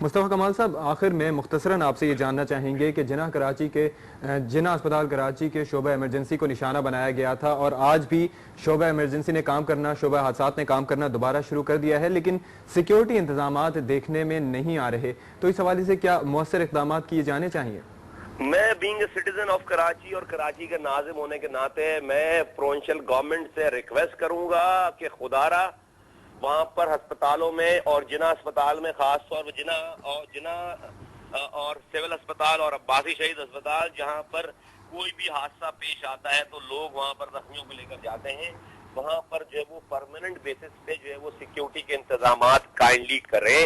مصطفیٰ کمال صاحب، آخر میں مختصراً آپ سے یہ جاننا چاہیں گے کہ جناح اسپتال کراچی کے شعبہ ایمرجنسی کو نشانہ بنایا گیا تھا، اور آج بھی شعبہ ایمرجنسی نے کام کرنا، شعبہ حادثات نے کام کرنا دوبارہ شروع کر دیا ہے، لیکن سیکیورٹی انتظامات دیکھنے میں نہیں آ رہے، تو اس حوالے سے کیا مؤثر اقدامات کیے جانے چاہیے؟ میں being a citizen of Karachi اور کراچی کے ناظم ہونے کے ناطے میں پروونشل گورنمنٹ سے ریکویسٹ کروں گا کہ خدارہ وہاں پر ہسپتالوں میں اور جناح اسپتال میں خاص طور پر جناح اور سول اسپتال اور عباسی شہید اسپتال جہاں پر کوئی بھی حادثہ پیش آتا ہے تو لوگ وہاں پر زخمیوں کو لے کر جاتے ہیں، وہاں پر جو ہے وہ پرماننٹ بیسس پہ جو ہے وہ سیکیورٹی کے انتظامات کائنڈلی کریں،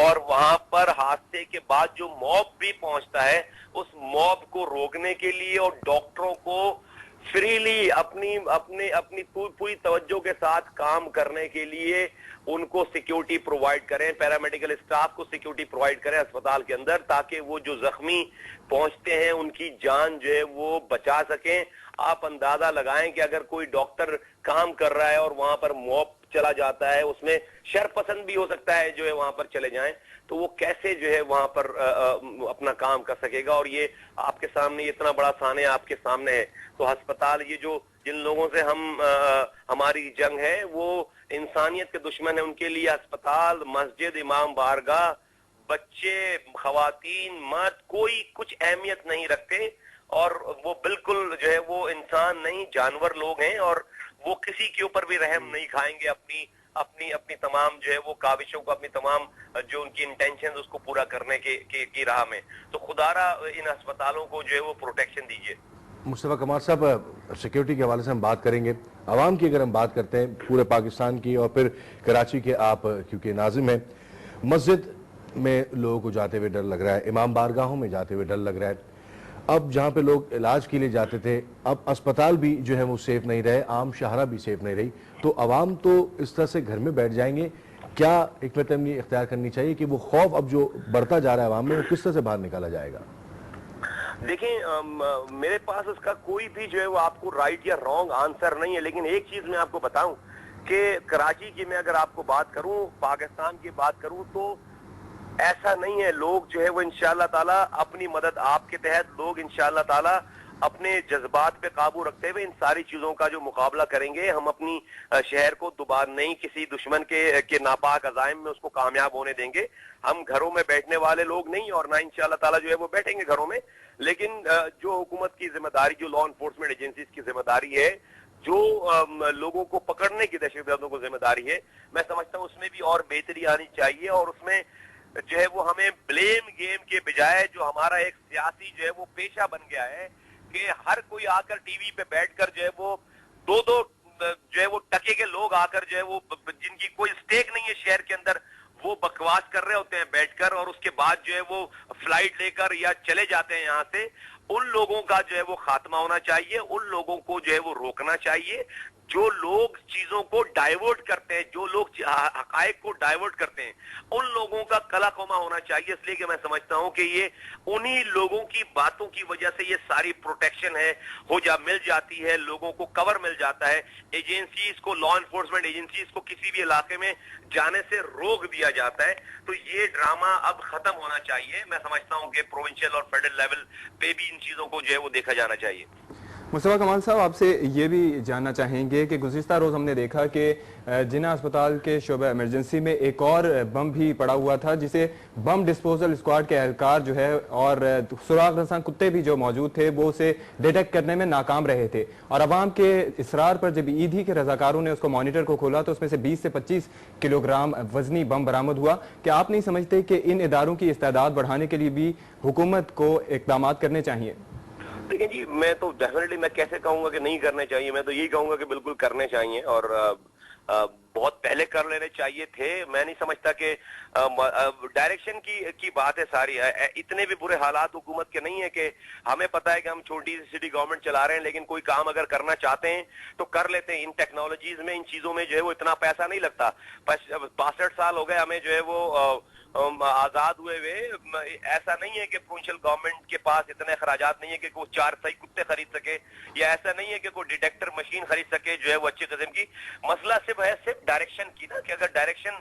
اور وہاں پر حادثے کے بعد جو موب بھی پہنچتا ہے اس موب کو روکنے کے لیے اور ڈاکٹروں کو فریلی اپنی پوری توجہ کے ساتھ کام کرنے کے لیے ان کو سیکیورٹی پرووائڈ کریں، پیرامیڈیکل اسٹاف کو سیکیورٹی پرووائڈ کریں اسپتال کے اندر، تاکہ وہ جو زخمی پہنچتے ہیں ان کی جان جو ہے وہ بچا سکیں۔ آپ اندازہ لگائیں کہ اگر کوئی ڈاکٹر کام کر رہا ہے اور وہاں پر موب چلا جاتا ہے، اس میں شر پسند بھی ہو سکتا ہے جو ہے وہاں پر چلے جائیں، تو وہ کیسے جو ہے وہاں پر اپنا کام کر سکے گا؟ اور یہ آپ کے سامنے اتنا بڑا سانحہ آپ کے سامنے ہے، تو ہسپتال یہ جو جن لوگوں سے ہماری جنگ ہے وہ انسانیت کے دشمن ہیں، ان کے لیے اسپتال، مسجد، امام بارگاہ، بچے، خواتین، مرد کوئی کچھ اہمیت نہیں رکھتے، اور وہ بالکل جو ہے وہ انسان نہیں جانور لوگ ہیں، اور وہ کسی کے اوپر بھی رحم نہیں کھائیں گے اپنی تمام جو ہے وہ کاوشوں کو، اپنی تمام جو ان کی انٹینشنز اس کو پورا کرنے کی راہ میں۔ تو خدارہ ان اسپتالوں کو جو ہے وہ پروٹیکشن دیجیے۔ مصطفیٰ کمال صاحب، سیکیورٹی کے حوالے سے ہم بات کریں گے، عوام کی اگر ہم بات کرتے ہیں پورے پاکستان کی اور پھر کراچی کے، آپ کیونکہ ناظم ہیں، مسجد میں لوگوں کو جاتے ہوئے ڈر لگ رہا ہے، امام بارگاہوں میں جاتے ہوئے ڈر لگ رہا ہے، اب جہاں پہ لوگ علاج کے لیے جاتے تھے اب اسپتال بھی جو ہے وہ سیف نہیں رہے، عام شاہراہ بھی سیف نہیں رہی، تو عوام تو اس طرح سے گھر میں بیٹھ جائیں گے۔ کیا حکمت عملی اختیار کرنی چاہیے کہ وہ خوف اب جو بڑھتا جا رہا ہے عوام میں وہ کس طرح سے باہر نکالا جائے گا؟ دیکھیں، میرے پاس اس کا کوئی بھی جو ہے وہ آپ کو رائٹ یا رانگ آنسر نہیں ہے، لیکن ایک چیز میں آپ کو بتاؤں کہ کراچی کی میں اگر آپ کو بات کروں، پاکستان کی بات کروں، تو ایسا نہیں ہے، لوگ جو ہے وہ انشاءاللہ تعالیٰ اپنی مدد آپ کے تحت لوگ انشاءاللہ تعالیٰ اپنے جذبات پہ قابو رکھتے ہوئے ان ساری چیزوں کا جو مقابلہ کریں گے، ہم اپنی شہر کو دوبارہ نہیں کسی دشمن کے ناپاک عزائم میں اس کو کامیاب ہونے دیں گے۔ ہم گھروں میں بیٹھنے والے لوگ نہیں، اور نہ انشاءاللہ تعالیٰ جو ہے وہ بیٹھیں گے گھروں میں، لیکن جو حکومت کی ذمہ داری، جو لا انفورسمنٹ ایجنسیز کی ذمہ داری ہے، جو لوگوں کو پکڑنے کی دہشت گردوں کو ذمہ داری ہے، میں سمجھتا ہوں اس میں بھی اور بہتری آنی چاہیے، اور اس میں جو ہے وہ ہمیں بلیم گیم کے بجائے جو ہمارا ایک سیاسی جو ہے وہ پیشہ بن گیا ہے کہ ہر کوئی آ کر ٹی وی پہ بیٹھ کر جو ہے وہ دو جو ہے وہ ٹکے کے لوگ آ کر جو ہے وہ جن کی کوئی سٹیک نہیں ہے شہر کے اندر، وہ بکواس کر رہے ہوتے ہیں بیٹھ کر، اور اس کے بعد جو ہے وہ فلائٹ لے کر یا چلے جاتے ہیں یہاں سے۔ ان لوگوں کا جو ہے وہ خاتمہ ہونا چاہیے، ان لوگوں کو جو ہے وہ روکنا چاہیے، جو لوگ چیزوں کو ڈائیورٹ کرتے ہیں، جو لوگ حقائق کو ڈائیورٹ کرتے ہیں، ان لوگوں کا کلا قوما ہونا چاہیے۔ اس لیے کہ میں سمجھتا ہوں کہ یہ انہی لوگوں کی باتوں کی وجہ سے یہ ساری پروٹیکشن ہے مل جاتی ہے، لوگوں کو کور مل جاتا ہے، ایجنسیز کو، لا انفورسمنٹ ایجنسیز کو کسی بھی علاقے میں جانے سے روک دیا جاتا ہے۔ تو یہ ڈرامہ اب ختم ہونا چاہیے۔ میں سمجھتا ہوں کہ پروونشل اور فیڈرل لیول پہ بھی ان چیزوں کو جو ہے وہ دیکھا جانا چاہیے۔ مصطفیٰ کمال صاحب، آپ سے یہ بھی جاننا چاہیں گے کہ گزشتہ روز ہم نے دیکھا کہ جناح اسپتال کے شعبہ ایمرجنسی میں ایک اور بم بھی پڑا ہوا تھا، جسے بم ڈسپوزل اسکواڈ کے اہلکار جو ہے اور سراغ رساں کتے بھی جو موجود تھے وہ اسے ڈیٹیکٹ کرنے میں ناکام رہے تھے، اور عوام کے اصرار پر جب ایدھی کے رضاکاروں نے اس کو مانیٹر کو کھولا تو اس میں سے 20 سے 25 کلو گرام وزنی بم برآمد ہوا۔ کیا آپ نہیں سمجھتے کہ ان اداروں کی استعداد بڑھانے کے لیے بھی حکومت کو اقدامات کرنے چاہیے؟ دیکھیں جی، میں تو ڈیفینیٹلی میں کیسے کہوں گا کہ نہیں کرنے چاہیے، میں تو یہی کہوں گا کہ بالکل کرنے چاہیے، اور بہت پہلے کر لینے چاہیے تھے۔ میں نہیں سمجھتا کہ ڈائریکشن کی بات ہے ساری، اتنے بھی برے حالات حکومت کے نہیں ہے کہ ہمیں پتہ ہے کہ ہم چھوٹی سی سٹی گورنمنٹ چلا رہے ہیں، لیکن کوئی کام اگر کرنا چاہتے ہیں تو کر لیتے ہیں۔ ان ٹیکنالوجیز میں، ان چیزوں میں جو ہے وہ اتنا پیسہ نہیں لگتا۔ 62 سال ہو گئے ہمیں جو ہے وہ آزاد ہوئے ایسا نہیں ہے کہ پروونشل گورنمنٹ کے پاس اتنے اخراجات نہیں ہے کہ وہ 4 صحیح کتے خرید سکے، یا ایسا نہیں ہے کہ کوئی ڈیٹیکٹر مشین خرید سکے جو ہے وہ اچھی قسم کی۔ مسئلہ صرف ڈائریکشن کی نا، کہ اگر ڈائریکشن